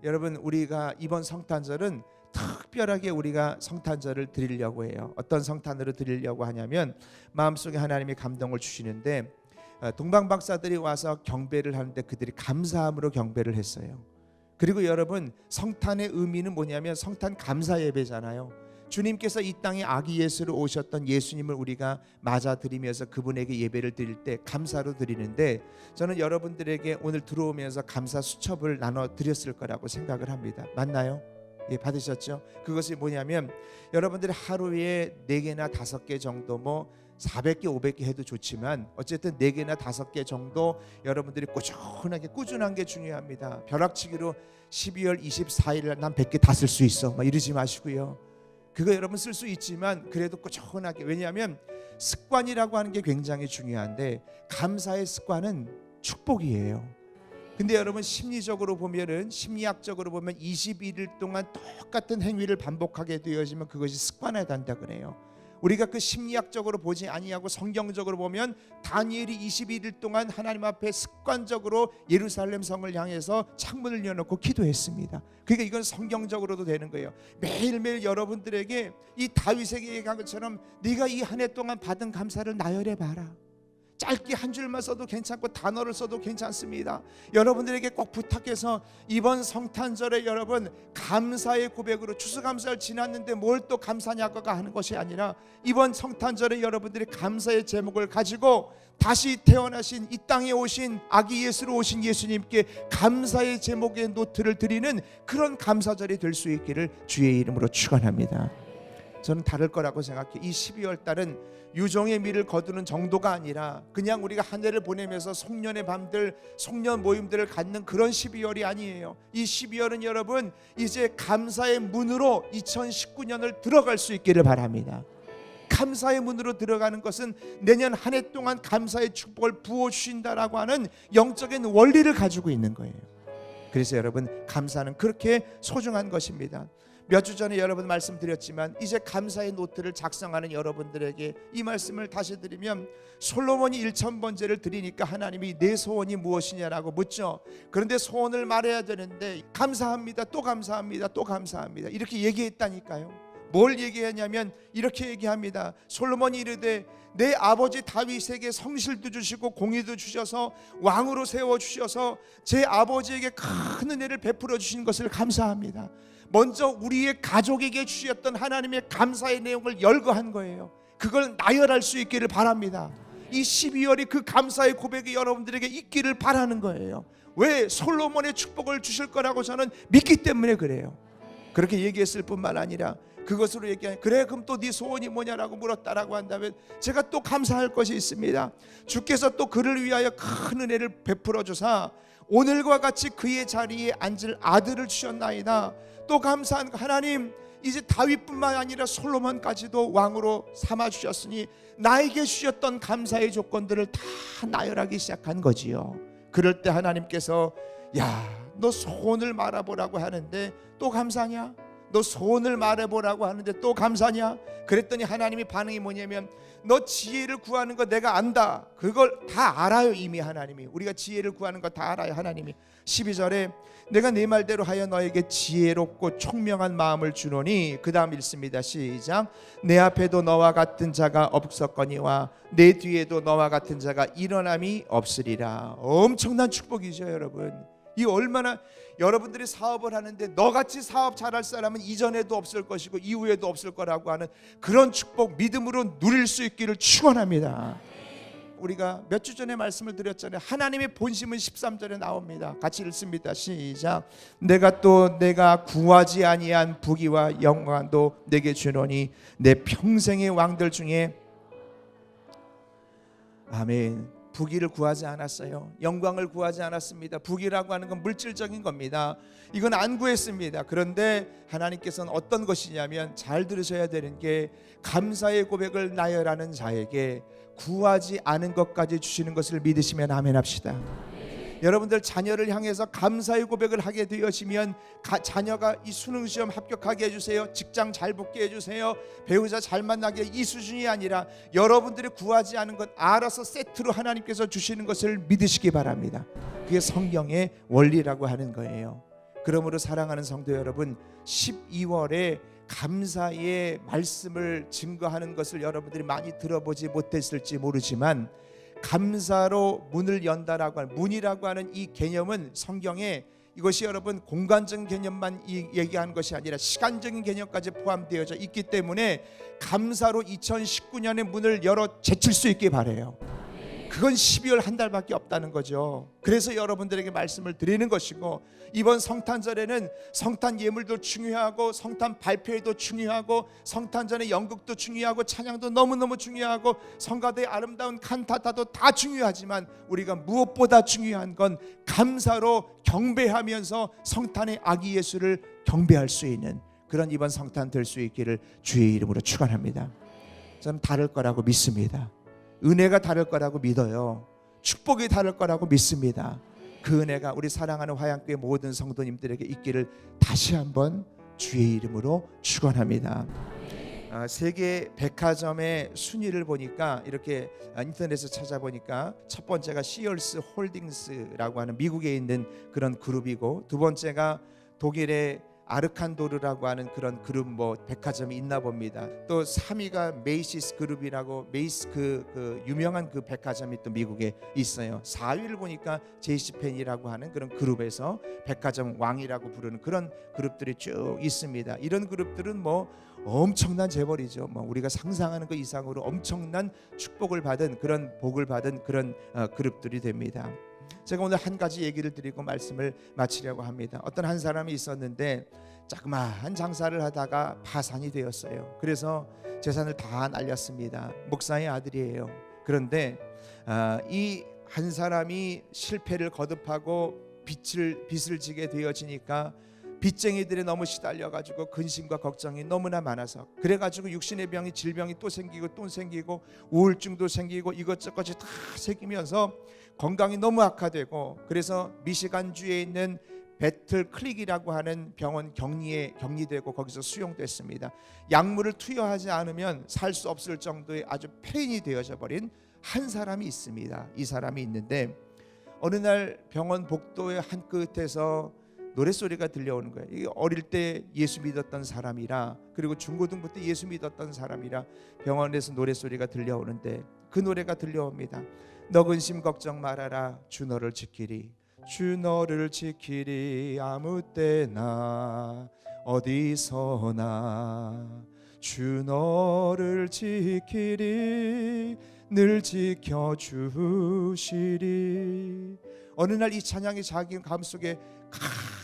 여러분, 우리가 이번 성탄절은 특별하게 우리가 성탄절을 드리려고 해요. 어떤 성탄으로 드리려고 하냐면 마음속에 하나님이 감동을 주시는데 동방 박사들이 와서 경배를 하는데 그들이 감사함으로 경배를 했어요. 그리고 여러분, 성탄의 의미는 뭐냐면 성탄 감사 예배잖아요. 주님께서 이 땅에 아기 예수로 오셨던 예수님을 우리가 맞아들이면서 그분에게 예배를 드릴 때 감사로 드리는데, 저는 여러분들에게 오늘 들어오면서 감사 수첩을 나눠 드렸을 거라고 생각을 합니다. 맞나요? 예, 받으셨죠? 그것이 뭐냐면 여러분들이 하루에 4개나 5개 정도, 뭐 400개 500개 해도 좋지만 어쨌든 4개나 5개 정도 여러분들이 꾸준한 게 중요합니다. 벼락치기로 12월 24일 난 100개 다 쓸 수 있어 막 이러지 마시고요. 그거 여러분 쓸 수 있지만 그래도 꾸준하게, 왜냐하면 습관이라고 하는 게 굉장히 중요한데 감사의 습관은 축복이에요. 근데 여러분, 심리학적으로 보면 21일 동안 똑같은 행위를 반복하게 되어지면 그것이 습관화가 된다 그래요. 우리가 그 심리학적으로 보지 아니하고 성경적으로 보면 다니엘이 21일 동안 하나님 앞에 습관적으로 예루살렘 성을 향해서 창문을 열어놓고 기도했습니다. 그러니까 이건 성경적으로도 되는 거예요. 매일매일 여러분들에게 이 다윗에게 얘기한 것처럼 네가 이 한 해 동안 받은 감사를 나열해 봐라. 짧게 한 줄만 써도 괜찮고 단어를 써도 괜찮습니다. 여러분들에게 꼭 부탁해서 이번 성탄절에 여러분 감사의 고백으로, 추수감사를 지났는데 뭘 또 감사냐고 하는 것이 아니라 이번 성탄절에 여러분들이 감사의 제목을 가지고 다시 태어나신 이 땅에 오신 아기 예수로 오신 예수님께 감사의 제목의 노트를 드리는 그런 감사절이 될 수 있기를 주의 이름으로 축원합니다. 저는 다를 거라고 생각해요. 이 12월 달은 유종의 미를 거두는 정도가 아니라 그냥 우리가 한 해를 보내면서 송년의 밤들, 송년 모임들을 갖는 그런 12월이 아니에요. 이 12월은 여러분 이제 감사의 문으로 2019년을 들어갈 수 있기를 바랍니다. 감사의 문으로 들어가는 것은 내년 한 해 동안 감사의 축복을 부어주신다라고 하는 영적인 원리를 가지고 있는 거예요. 그래서 여러분, 감사는 그렇게 소중한 것입니다. 몇 주 전에 여러분 말씀드렸지만 이제 감사의 노트를 작성하는 여러분들에게 이 말씀을 다시 드리면, 솔로몬이 1000번제를 드리니까 하나님이 내 소원이 무엇이냐라고 묻죠. 그런데 소원을 말해야 되는데 감사합니다, 또 감사합니다, 또 감사합니다 이렇게 얘기했다니까요. 뭘 얘기했냐면 이렇게 얘기합니다. 솔로몬이 이르되 내 아버지 다윗에게 성실도 주시고 공의도 주셔서 왕으로 세워주셔서 제 아버지에게 큰 은혜를 베풀어 주신 것을 감사합니다. 먼저 우리의 가족에게 주셨던 하나님의 감사의 내용을 열거한 거예요. 그걸 나열할 수 있기를 바랍니다. 이 12월이 그 감사의 고백이 여러분들에게 있기를 바라는 거예요. 왜? 솔로몬의 축복을 주실 거라고 저는 믿기 때문에 그래요. 그렇게 얘기했을 뿐만 아니라 그것으로 얘기하니, 그래 그럼 또 네 소원이 뭐냐라고 물었다라고 한다면 제가 또 감사할 것이 있습니다. 주께서 또 그를 위하여 큰 은혜를 베풀어 주사 오늘과 같이 그의 자리에 앉을 아들을 주셨나이다. 또 감사한 하나님, 이제 다윗뿐만 아니라 솔로몬까지도 왕으로 삼아 주셨으니 나에게 주셨던 감사의 조건들을 다 나열하기 시작한 거지요. 그럴 때 하나님께서 야, 너 소원을 말해보라고 하는데 또 감사냐? 너 소원을 말해보라고 하는데 또 감사냐? 그랬더니 하나님이 반응이 뭐냐면, 너 지혜를 구하는 거 내가 안다. 그걸 다 알아요. 이미 하나님이 우리가 지혜를 구하는 거 다 알아요. 하나님이 12절에 내가 네 말대로 하여 너에게 지혜롭고 총명한 마음을 주노니, 그 다음 읽습니다. 시작. 내 앞에도 너와 같은 자가 없었거니와 내 뒤에도 너와 같은 자가 일어남이 없으리라. 엄청난 축복이죠 여러분. 이 얼마나, 여러분들이 사업을 하는데 너같이 사업 잘할 사람은 이전에도 없을 것이고 이후에도 없을 거라고 하는 그런 축복 믿음으로 누릴 수 있기를 축원합니다. 우리가 몇 주 전에 말씀을 드렸잖아요. 하나님의 본심은 13절에 나옵니다. 같이 읽습니다. 시작. 내가 구하지 아니한 부귀와 영광도 내게 주노니 내 평생의 왕들 중에, 아멘. 부귀를 구하지 않았어요. 영광을 구하지 않았습니다. 부귀라고 하는 건 물질적인 겁니다. 이건 안 구했습니다. 그런데 하나님께서는 어떤 것이냐면, 잘 들으셔야 되는 게, 감사의 고백을 나열하는 자에게 구하지 않은 것까지 주시는 것을 믿으시면 아멘 합시다. 여러분들 자녀를 향해서 감사의 고백을 하게 되어지면 자녀가 이 수능시험 합격하게 해주세요, 직장 잘 붙게 해주세요, 배우자 잘 만나게, 이 수준이 아니라 여러분들이 구하지 않은 것 알아서 세트로 하나님께서 주시는 것을 믿으시기 바랍니다. 그게 성경의 원리라고 하는 거예요. 그러므로 사랑하는 성도 여러분, 12월에 감사의 말씀을 증거하는 것을 여러분들이 많이 들어보지 못했을지 모르지만, 감사로 문을 연다라고 하는, 문이라고 하는 이 개념은 성경에 이것이 여러분 공간적인 개념만 얘기하는 것이 아니라 시간적인 개념까지 포함되어져 있기 때문에 감사로 2019년의 문을 열어 제칠 수 있게 바라요. 그건 12월 한 달밖에 없다는 거죠. 그래서 여러분들에게 말씀을 드리는 것이고, 이번 성탄절에는 성탄 예물도 중요하고, 성탄 발표회도 중요하고, 성탄전의 연극도 중요하고, 찬양도 너무너무 중요하고, 성가대의 아름다운 칸타타도 다 중요하지만, 우리가 무엇보다 중요한 건 감사로 경배하면서 성탄의 아기 예수를 경배할 수 있는 그런 이번 성탄 될 수 있기를 주의 이름으로 축원합니다. 저는 다를 거라고 믿습니다. 은혜가 다를 거라고 믿어요. 축복이 다를 거라고 믿습니다. 그 은혜가 우리 사랑하는 화양교회 모든 성도님들에게 있기를 다시 한번 주의 이름으로 축원합니다. 세계 백화점의 순위를 보니까, 이렇게 인터넷에서 찾아보니까 첫 번째가 시얼스 홀딩스라고 하는 미국에 있는 그런 그룹이고, 두 번째가 독일의 아르칸도르라고 하는 그런 그룹 백화점이 있나 봅니다. 또 3위가 메이시스 그룹이라고, 메이스 그 유명한 그 백화점이 또 미국에 있어요. 4위를 보니까 제이시펜이라고 하는 그런 그룹에서 백화점 왕이라고 부르는 그런 그룹들이 쭉 있습니다. 이런 그룹들은 엄청난 재벌이죠. 우리가 상상하는 것 이상으로 엄청난 축복을 받은, 그런 복을 받은 그런 그룹들이 됩니다. 제가 오늘 한 가지 얘기를 드리고 말씀을 마치려고 합니다. 어떤 한 사람이 있었는데 자그마한 장사를 하다가 파산이 되었어요. 그래서 재산을 다 날렸습니다. 목사의 아들이에요. 그런데 이 한 사람이 실패를 거듭하고 빚을 지게 되어지니까 빚쟁이들이 너무 시달려가지고 근심과 걱정이 너무나 많아서, 그래가지고 육신의 병이, 질병이 또 생기고 우울증도 생기고 이것저것이 다 생기면서 건강이 너무 악화되고, 그래서 미시간주에 있는 배틀 클릭이라고 하는 병원 격리되고 거기서 수용됐습니다. 약물을 투여하지 않으면 살 수 없을 정도의 아주 폐인이 되어져 버린 한 사람이 있습니다. 이 사람이 있는데 어느 날 병원 복도의 한 끝에서 노랫소리가 들려오는 거예요. 이게 어릴 때 예수 믿었던 사람이라, 그리고 중고등부 때 예수 믿었던 사람이라 병원에서 노랫소리가 들려오는데, 그 노래가 들려옵니다. 너 근심 걱정 말아라, 주 너를 지키리. 주 너를 지키리, 아무 때나 어디서나. 주 너를 지키리, 늘 지켜주시리. 어느 날 이 찬양이 자기 마음속에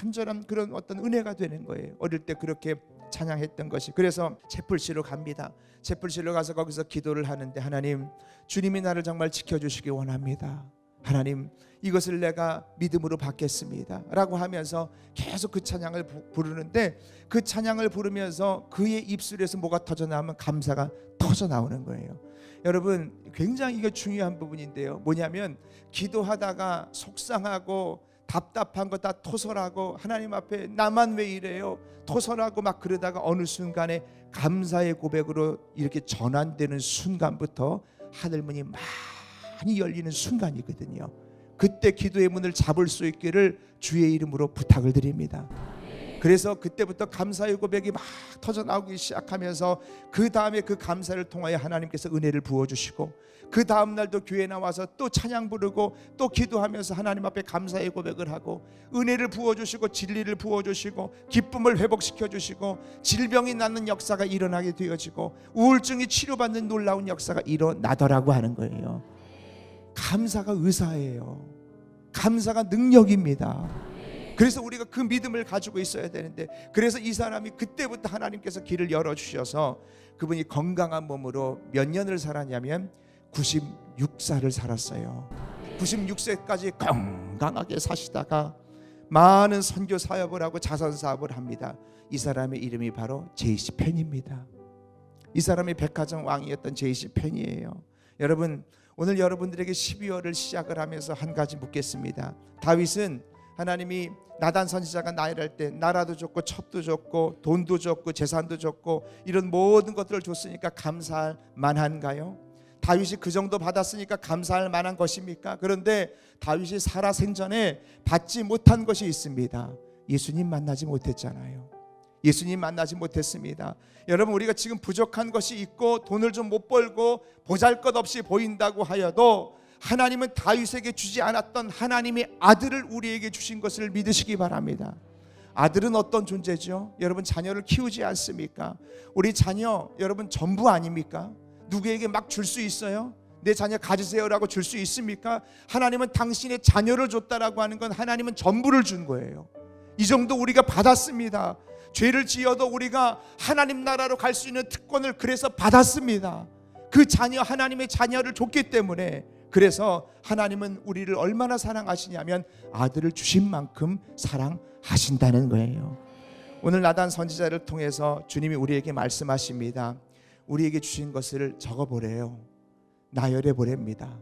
간절한 그런 어떤 은혜가 되는 거예요. 어릴 때 그렇게 찬양했던 것이. 그래서 채플시로 갑니다. 채플시로 가서 거기서 기도를 하는데, 하나님, 주님이 나를 정말 지켜주시기 원합니다. 하나님, 이것을 내가 믿음으로 받겠습니다 라고 하면서 계속 그 찬양을 부르는데, 그 찬양을 부르면서 그의 입술에서 뭐가 터져나오면 감사가 터져나오는 거예요. 여러분, 굉장히 이게 중요한 부분인데요, 뭐냐면 기도하다가 속상하고 답답한 거 다 토설하고, 하나님 앞에 나만 왜 이래요 토설하고 막 그러다가 어느 순간에 감사의 고백으로 이렇게 전환되는 순간부터 하늘문이 많이 열리는 순간이거든요. 그때 기도의 문을 잡을 수 있기를 주의 이름으로 부탁을 드립니다. 그래서 그때부터 감사의 고백이 막 터져나오기 시작하면서, 그 다음에 그 감사를 통하여 하나님께서 은혜를 부어주시고, 그 다음 날도 교회 나와서 또 찬양 부르고 또 기도하면서 하나님 앞에 감사의 고백을 하고, 은혜를 부어주시고 진리를 부어주시고 기쁨을 회복시켜주시고, 질병이 낫는 역사가 일어나게 되어지고 우울증이 치료받는 놀라운 역사가 일어나더라고 하는 거예요. 감사가 의사예요. 감사가 능력입니다. 그래서 우리가 그 믿음을 가지고 있어야 되는데, 그래서 이 사람이 그때부터 하나님께서 길을 열어주셔서 그분이 건강한 몸으로 몇 년을 살았냐면 96살을 살았어요. 96세까지 건강하게 사시다가 많은 선교 사업을 하고 자선 사업을 합니다. 이 사람의 이름이 바로 제이시펜입니다. 이 사람이 백화점 왕이었던 제이시펜이에요. 여러분, 오늘 여러분들에게 12월을 시작을 하면서 한 가지 묻겠습니다. 다윗은 하나님이 나단 선지자가 나일할 때 나라도 줬고 첩도 줬고 돈도 줬고 재산도 줬고 이런 모든 것들을 줬으니까 감사할 만한가요? 다윗이 그 정도 받았으니까 감사할 만한 것입니까? 그런데 다윗이 살아생전에 받지 못한 것이 있습니다. 예수님 만나지 못했잖아요. 예수님 만나지 못했습니다. 여러분, 우리가 지금 부족한 것이 있고 돈을 좀 못 벌고 보잘것없이 보인다고 하여도 하나님은 다윗에게 주지 않았던 하나님의 아들을 우리에게 주신 것을 믿으시기 바랍니다. 아들은 어떤 존재죠? 여러분, 자녀를 키우지 않습니까? 우리 자녀 여러분 전부 아닙니까? 누구에게 막 줄 수 있어요? 내 자녀 가지세요라고 줄 수 있습니까? 하나님은 당신의 자녀를 줬다라고 하는 건 하나님은 전부를 준 거예요. 이 정도 우리가 받았습니다. 죄를 지어도 우리가 하나님 나라로 갈 수 있는 특권을 그래서 받았습니다. 그 자녀, 하나님의 자녀를 줬기 때문에, 그래서 하나님은 우리를 얼마나 사랑하시냐면 아들을 주신 만큼 사랑하신다는 거예요. 오늘 나단 선지자를 통해서 주님이 우리에게 말씀하십니다. 우리에게 주신 것을 적어보래요. 나열해 보랍니다.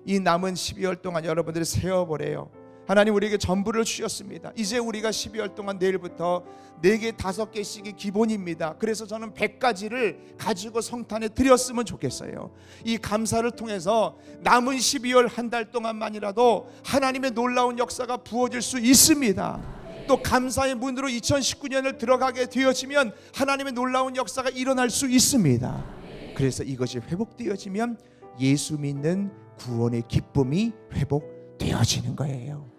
이 남은 12월 동안 여러분들이 세어보래요. 하나님 우리에게 전부를 주셨습니다. 이제 우리가 12월 동안 내일부터 4개 5개씩이 기본입니다. 그래서 저는 100가지를 가지고 성탄에 드렸으면 좋겠어요. 이 감사를 통해서 남은 12월 한 달 동안만이라도 하나님의 놀라운 역사가 부어질 수 있습니다. 또 감사의 문으로 2019년을 들어가게 되어지면 하나님의 놀라운 역사가 일어날 수 있습니다. 그래서 이것이 회복되어지면 예수 믿는 구원의 기쁨이 회복되어지는 거예요.